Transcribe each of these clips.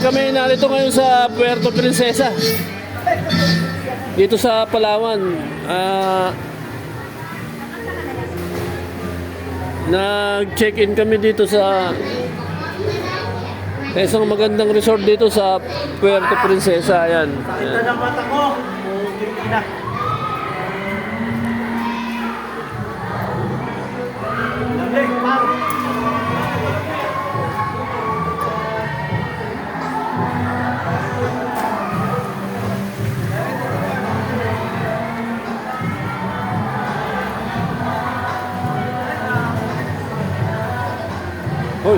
kami narito ngayon sa Puerto Princesa. Dito sa Palawan. Nag-check-in kami dito sa isang magandang resort dito sa Puerto Princesa. Ayan. Kita ng mata ko. Pilipina. Lamig, par. Uy,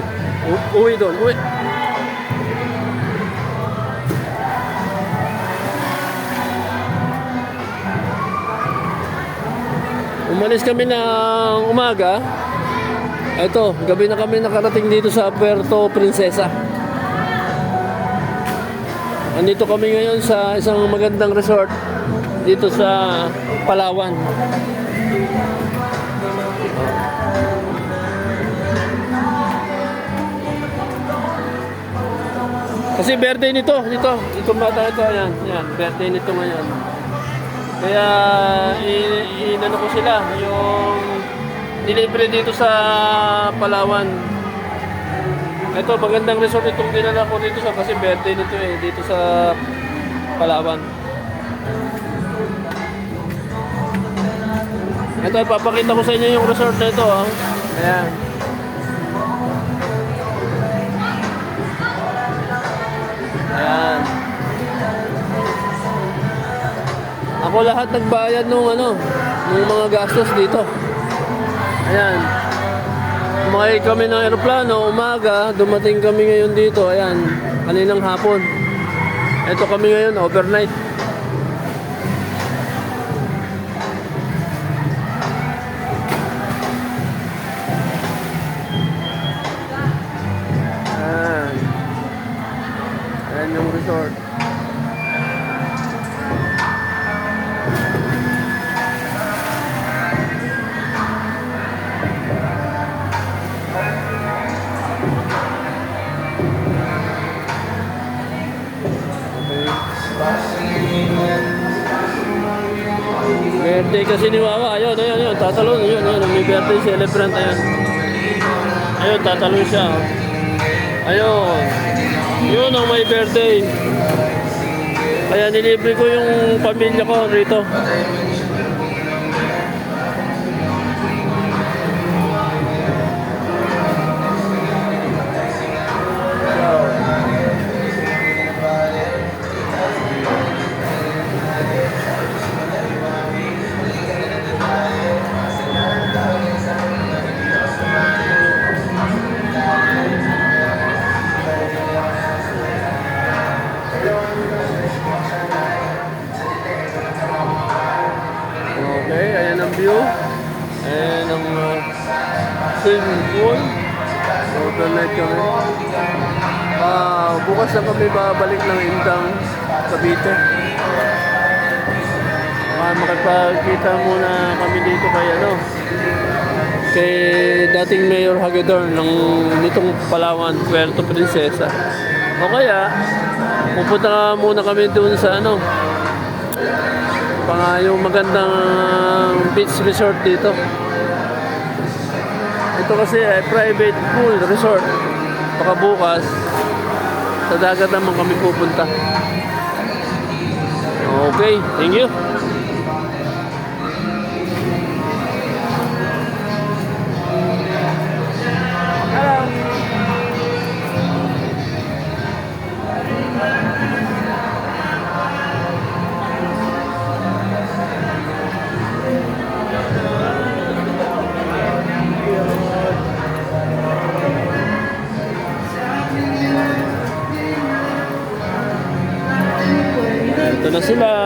uwi doon, uwi. Umalis kami ng umaga. Ito, gabi na kami nakarating dito sa Puerto Princesa. Andito kami ngayon sa isang magandang resort dito sa Palawan. Kasi birthday nito, itong bata ito, ayan, birthday nito ngayon. Kaya inano ko sila, yung delivery dito sa Palawan. Ito, magandang resort itong dinala ko dito sa, kasi birthday nito dito sa Palawan. Ito, ipapakita ko sa inyo yung resort na ito, Ayan. Ayan. Ako lahat nagbayad nung mga gastos dito. Ayan. Kumakay kami ng aeroplano, umaga, dumating kami ngayon dito. Ayan, kaninang hapon. Ito kami ngayon, overnight. Ayan. Ayan yung resort. Birthday kasi ni Wawa, ayun, tatalon, may birthday celebrant, ayun, tatalon siya, ayun, yun ang may birthday, kaya nilibre ko yung pamilya ko rito. Okay, ayan ang view. Ayan ang swimming pool. Overnight kami. Bukas na kami babalik ng Indang, Cavite. Makapagkita muna kami dito kay dating Mayor Hagedorn nitong Palawan, Puerto Princesa. O kaya, pupunta muna kami doon sa yung magandang beach resort dito. Ito kasi private pool resort. Baka bukas sa dagat naman kami pupunta. Okay, thank you. Ito na sila.